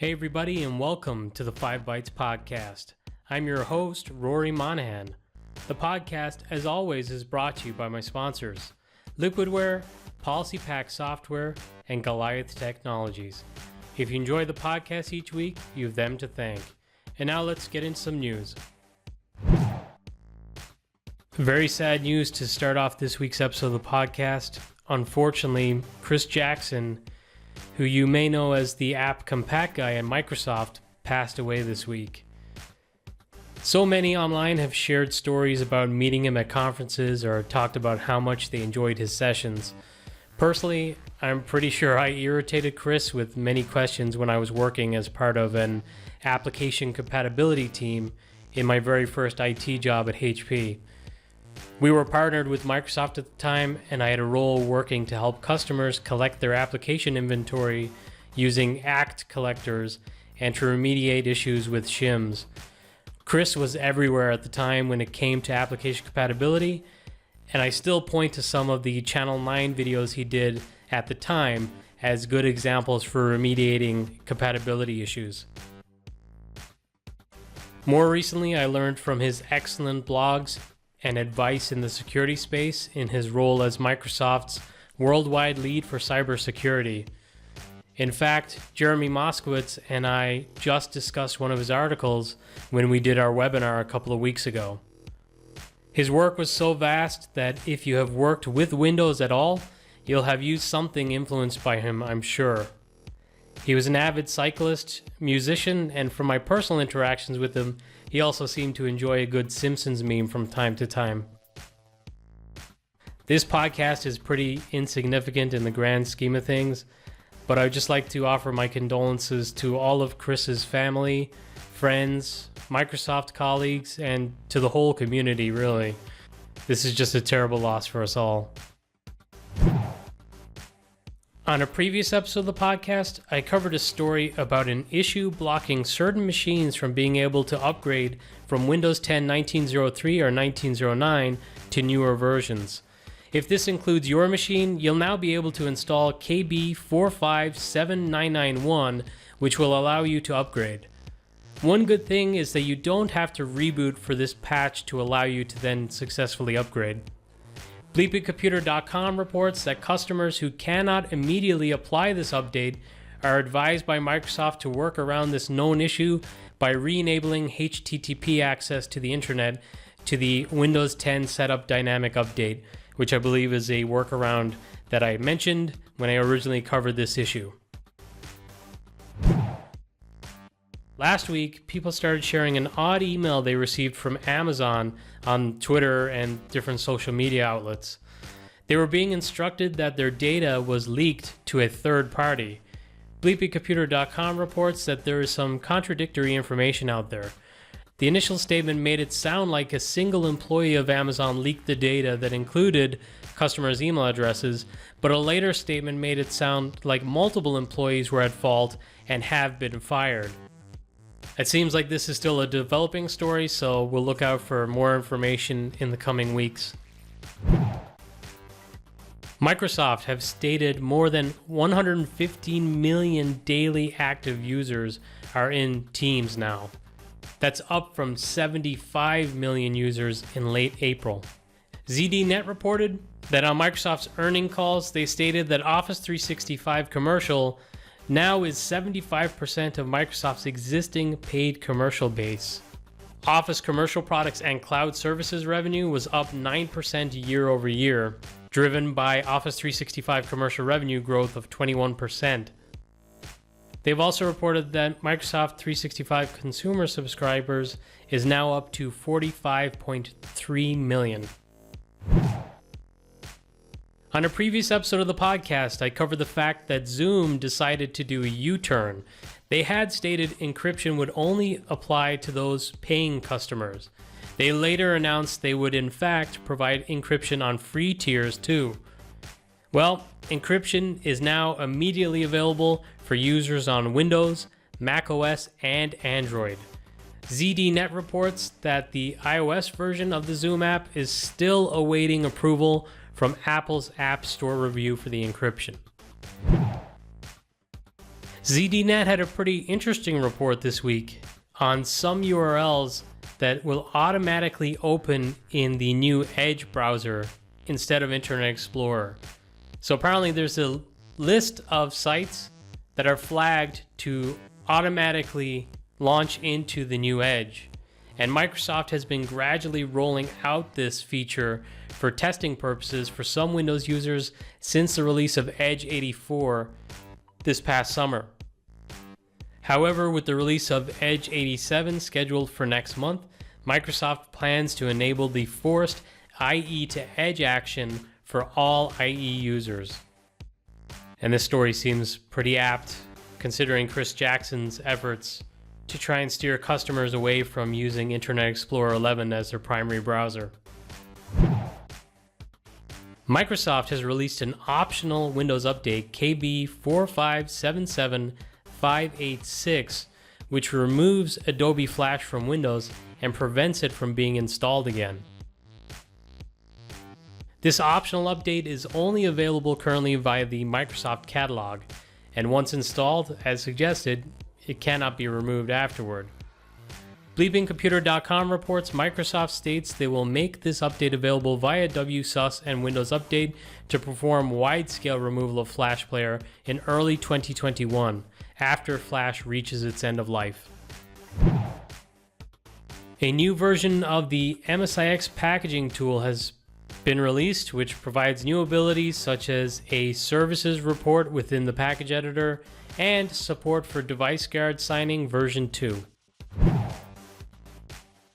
Hey everybody, and welcome to the 5 Bytes Podcast. I'm your host, Rory Monahan. The podcast, as always, is brought to you by my sponsors, Liquidware, PolicyPack Software, and Goliath Technologies. If you enjoy the podcast each week, you have them to thank. And now let's get into some news. Very sad news to start off this week's episode of the podcast. Unfortunately, Chris Jackson, who you may know as the app compat guy at Microsoft, passed away this week. So many online have shared stories about meeting him at conferences or talked about how much they enjoyed his sessions. Personally, I'm pretty sure I irritated Chris with many questions when I was working as part of an application compatibility team in my very first IT job at HP. We were partnered with Microsoft at the time, and I had a role working to help customers collect their application inventory using ACT collectors and to remediate issues with shims. Chris was everywhere at the time when it came to application compatibility, and I still point to some of the Channel 9 videos he did at the time as good examples for remediating compatibility issues. More recently, I learned from his excellent blogs and advice in the security space in his role as Microsoft's worldwide lead for cybersecurity. In fact, Jeremy Moskowitz and I just discussed one of his articles when we did our webinar a couple of weeks ago. His work was so vast that if you have worked with Windows at all, you'll have used something influenced by him, I'm sure. He was an avid cyclist, musician, and from my personal interactions with him, he also seemed to enjoy a good Simpsons meme from time to time. This podcast is pretty insignificant in the grand scheme of things, but I would just like to offer my condolences to all of Chris's family, friends, Microsoft colleagues, and to the whole community, really. This is just a terrible loss for us all. On a previous episode of the podcast, I covered a story about an issue blocking certain machines from being able to upgrade from Windows 10 1903 or 1909 to newer versions. If this includes your machine, you'll now be able to install KB457991, which will allow you to upgrade. One good thing is that you don't have to reboot for this patch to allow you to then successfully upgrade. BleepingComputer.com reports that customers who cannot immediately apply this update are advised by Microsoft to work around this known issue by re-enabling HTTP access to the internet to the Windows 10 Setup Dynamic Update, which I believe is a workaround that I mentioned when I originally covered this issue. Last week, people started sharing an odd email they received from Amazon on Twitter and different social media outlets. They were being instructed that their data was leaked to a third party. BleepingComputer.com reports that there is some contradictory information out there. The initial statement made it sound like a single employee of Amazon leaked the data that included customers' email addresses, but a later statement made it sound like multiple employees were at fault and have been fired. It seems like this is still a developing story, so we'll look out for more information in the coming weeks. Microsoft have stated more than 115 million daily active users are in Teams now. That's up from 75 million users in late April. ZDNet reported that on Microsoft's earnings calls, they stated that Office 365 Commercial now is 75% of Microsoft's existing paid commercial base. Office commercial products and cloud services revenue was up 9% year over year, driven by Office 365 commercial revenue growth of 21%. They've also reported that Microsoft 365 consumer subscribers is now up to 45.3 million. On a previous episode of the podcast, I covered the fact that Zoom decided to do a U-turn. They had stated encryption would only apply to those paying customers. They later announced they would in fact provide encryption on free tiers too. Well, encryption is now immediately available for users on Windows, macOS, and Android. ZDNet reports that the iOS version of the Zoom app is still awaiting approval from Apple's App Store review for the encryption. ZDNet had a pretty interesting report this week on some URLs that will automatically open in the new Edge browser instead of Internet Explorer. So apparently there's a list of sites that are flagged to automatically launch into the new Edge. And Microsoft has been gradually rolling out this feature for testing purposes for some Windows users since the release of Edge 84 this past summer. However, with the release of Edge 87 scheduled for next month, Microsoft plans to enable the forced IE to Edge action for all IE users. And this story seems pretty apt considering Chris Jackson's efforts to try and steer customers away from using Internet Explorer 11 as their primary browser. Microsoft has released an optional Windows update, KB 4577586, which removes Adobe Flash from Windows and prevents it from being installed again. This optional update is only available currently via the Microsoft catalog, and once installed, as suggested, it cannot be removed afterward. BleepingComputer.com reports Microsoft states they will make this update available via WSUS and Windows Update to perform wide-scale removal of Flash Player in early 2021, after Flash reaches its end of life. A new version of the MSIX packaging tool has been released, which provides new abilities such as a services report within the package editor and support for device guard signing version 2.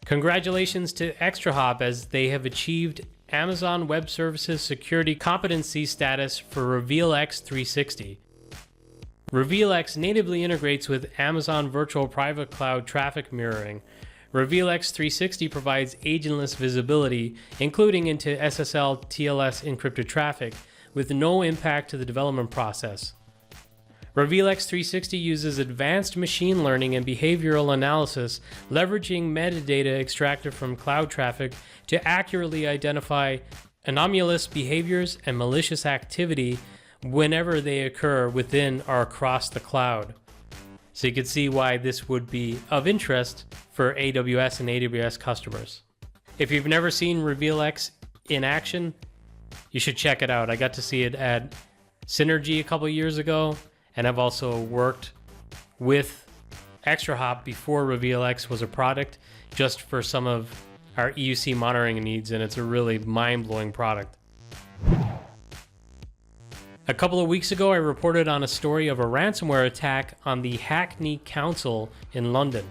Congratulations to ExtraHop as they have achieved Amazon Web Services Security Competency status for RevealX 360. RevealX natively integrates with Amazon Virtual Private Cloud traffic mirroring. RevealX 360 provides agentless visibility, including into SSL TLS encrypted traffic, with no impact to the development process. RevealX 360 uses advanced machine learning and behavioral analysis, leveraging metadata extracted from cloud traffic to accurately identify anomalous behaviors and malicious activity whenever they occur within or across the cloud. So you can see why this would be of interest for AWS and AWS customers. If you've never seen RevealX in action, you should check it out. I got to see it at Synergy a couple years ago, and I've also worked with ExtraHop before RevealX was a product, just for some of our EUC monitoring needs, and it's a really mind-blowing product. A couple of weeks ago, I reported on a story of a ransomware attack on the Hackney Council in London.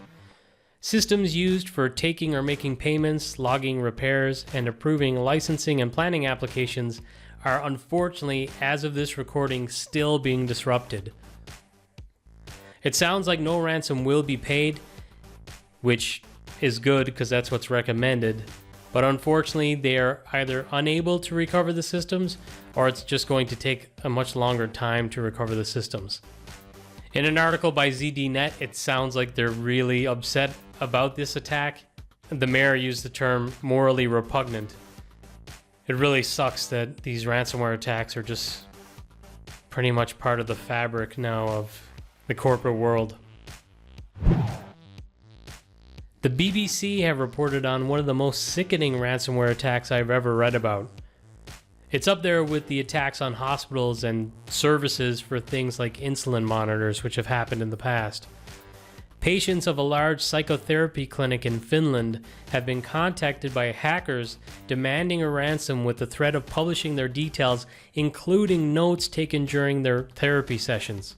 Systems used for taking or making payments, logging repairs, and approving licensing and planning applications are unfortunately, as of this recording, still being disrupted. It sounds like no ransom will be paid, which is good because that's what's recommended, but unfortunately they are either unable to recover the systems or it's just going to take a much longer time to recover the systems. In an article by ZDNet, it sounds like they're really upset about this attack. The mayor used the term morally repugnant. It really sucks that these ransomware attacks are just pretty much part of the fabric now of the corporate world. The BBC have reported on one of the most sickening ransomware attacks I've ever read about. It's up there with the attacks on hospitals and services for things like insulin monitors, which have happened in the past. Patients of a large psychotherapy clinic in Finland have been contacted by hackers demanding a ransom with the threat of publishing their details, including notes taken during their therapy sessions.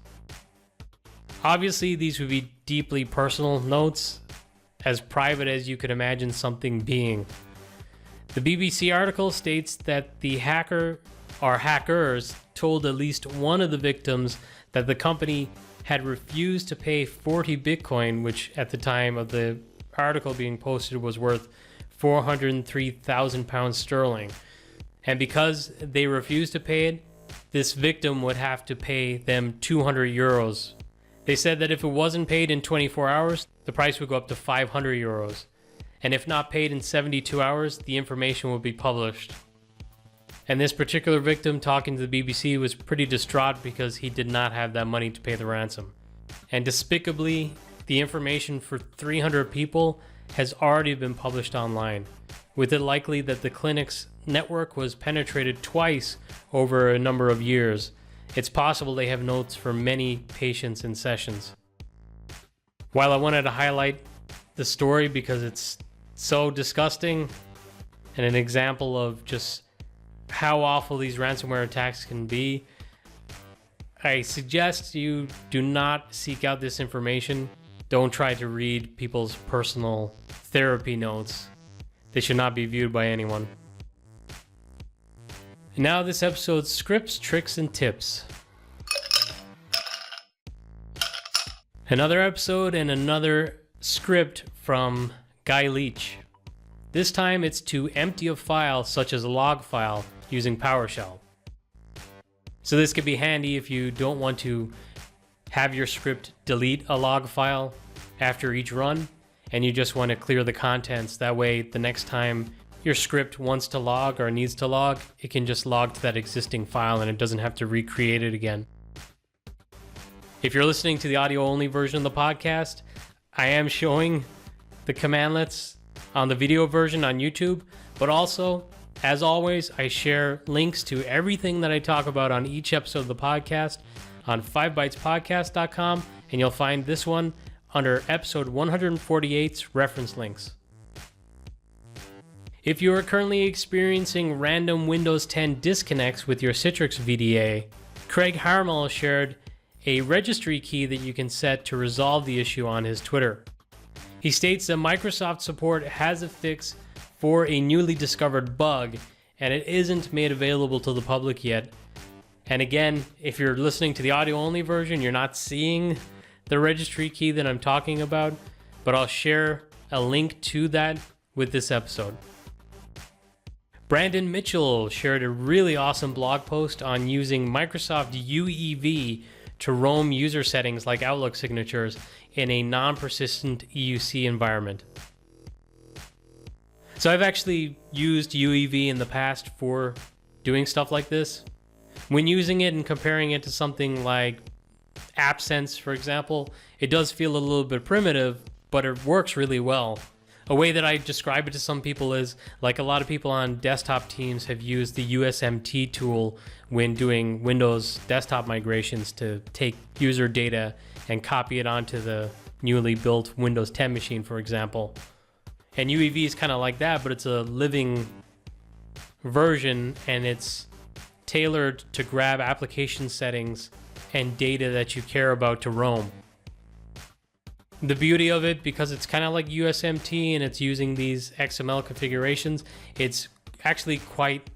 Obviously, these would be deeply personal notes, as private as you could imagine something being. The BBC article states that the hacker or hackers told at least one of the victims that the company had refused to pay 40 Bitcoin, which at the time of the article being posted was worth £403,000 sterling. And because they refused to pay it, this victim would have to pay them 200 euros. They said that if it wasn't paid in 24 hours, the price would go up to 500 euros. And if not paid in 72 hours, the information would be published. And this particular victim talking to the BBC was pretty distraught because he did not have that money to pay the ransom. And despicably, the information for 300 people has already been published online, with it likely that the clinic's network was penetrated twice over a number of years. It's possible they have notes for many patients and sessions. While I wanted to highlight the story because it's so disgusting and an example of just how awful these ransomware attacks can be, I suggest you do not seek out this information. Don't try to read people's personal therapy notes. They should not be viewed by anyone. And now this episode's scripts, tricks, and tips. Another episode and another script from Guy Leach. This time it's to empty a file such as a log file using PowerShell. So this could be handy if you don't want to have your script delete a log file after each run and you just want to clear the contents. That way the next time your script wants to log or needs to log, it can just log to that existing file and it doesn't have to recreate it again. If you're listening to the audio-only version of the podcast, I am showing the commandlets on the video version on YouTube, but also, as always, I share links to everything that I talk about on each episode of the podcast on 5bytespodcast.com, and you'll find this one under episode 148's reference links. If you are currently experiencing random Windows 10 disconnects with your Citrix VDA, Craig Harmel shared a registry key that you can set to resolve the issue on his Twitter. He states that Microsoft support has a fix for a newly discovered bug, and it isn't made available to the public yet. And again, if you're listening to the audio-only version, you're not seeing the registry key that I'm talking about, but I'll share a link to that with this episode. Brandon Mitchell shared a really awesome blog post on using Microsoft UEV to roam user settings like Outlook signatures in a non-persistent EUC environment. So I've actually used UEV in the past for doing stuff like this. When using it and comparing it to something like AppSense, for example, it does feel a little bit primitive, but it works really well. A way that I describe it to some people is, like a lot of people on desktop teams have used the USMT tool when doing Windows desktop migrations to take user data and copy it onto the newly built Windows 10 machine, for example. And UEV is kind of like that, but it's a living version and it's tailored to grab application settings and data that you care about to roam. The beauty of it, because it's kind of like USMT and it's using these XML configurations, it's actually quite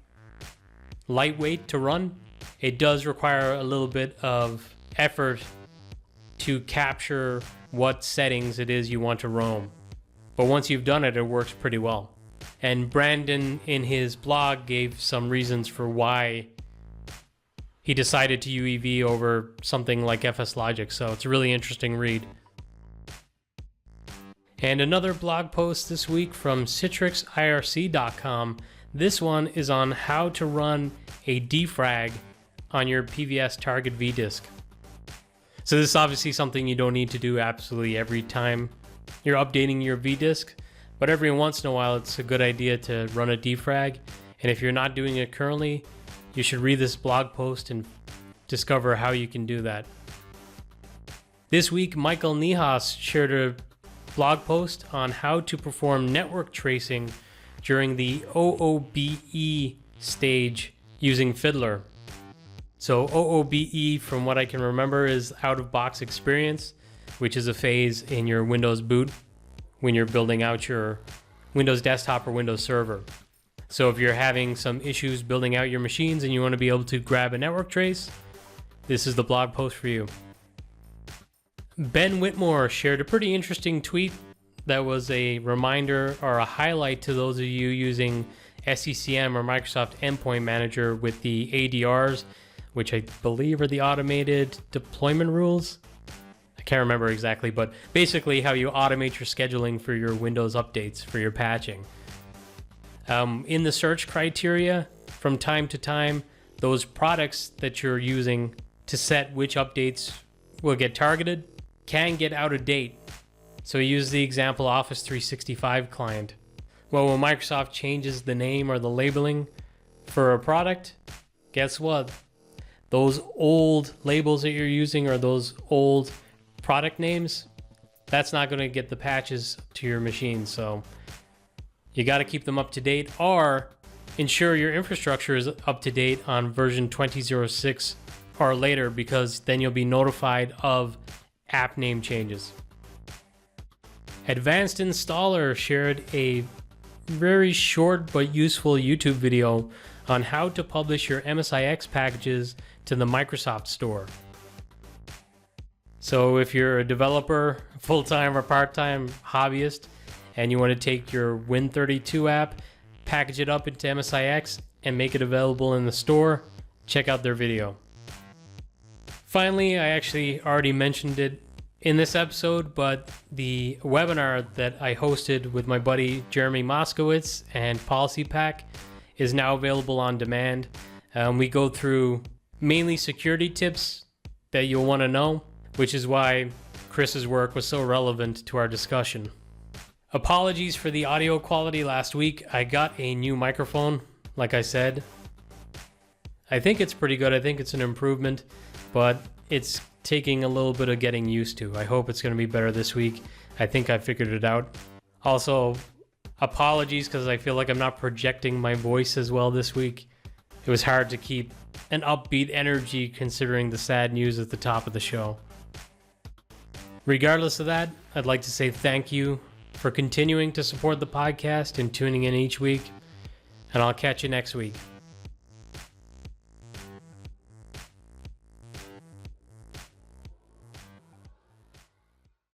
lightweight to run. It does require a little bit of effort to capture what settings it is you want to roam. But once you've done it, it works pretty well. And Brandon, in his blog, gave some reasons for why he decided to UEV over something like FSLogic, so it's a really interesting read. And another blog post this week from citrixirc.com. This one is on how to run a defrag on your PVS target vdisk. So this is obviously something you don't need to do absolutely every time you're updating your vdisk, but every once in a while it's a good idea to run a defrag. And if you're not doing it currently, you should read this blog post and discover how you can do that. This week, Michael Nihas shared a blog post on how to perform network tracing during the OOBE stage using Fiddler. So OOBE, from what I can remember, is out-of-box experience, which is a phase in your Windows boot when you're building out your Windows desktop or Windows server. So if you're having some issues building out your machines and you want to be able to grab a network trace, this is the blog post for you. Ben Whitmore shared a pretty interesting tweet that was a reminder or a highlight to those of you using SCCM or Microsoft Endpoint Manager with the ADRs, which I believe are the automated deployment rules. I can't remember exactly, but basically how you automate your scheduling for your Windows updates, for your patching. In the search criteria, from time to time, those products that you're using to set which updates will get targeted can get out of date. So use the example Office 365 client. Well, when Microsoft changes the name or the labeling for a product, guess what? Those old labels that you're using or those old product names, that's not going to get the patches to your machine. So you got to keep them up to date, or ensure your infrastructure is up to date on version 20.06 or later, because then you'll be notified of app name changes. Advanced Installer shared a very short but useful YouTube video on how to publish your MSIX packages to the Microsoft Store. So if you're a developer, full-time or part-time hobbyist, and you want to take your Win32 app, package it up into MSIX, and make it available in the store, check out their video. Finally, I actually already mentioned it in this episode, but the webinar that I hosted with my buddy Jeremy Moskowitz and Policy Pack is now available on demand. We go through mainly security tips that you'll want to know, which is why Chris's work was so relevant to our discussion. Apologies for the audio quality last week. I got a new microphone, like I said. I think it's pretty good. I think it's an improvement, but it's taking a little bit of getting used to. I hope it's going to be better this week. I think I figured it out. Also, apologies because I feel like I'm not projecting my voice as well this week. It was hard to keep an upbeat energy considering the sad news at the top of the show. Regardless of that, I'd like to say thank you for continuing to support the podcast and tuning in each week, and I'll catch you next week.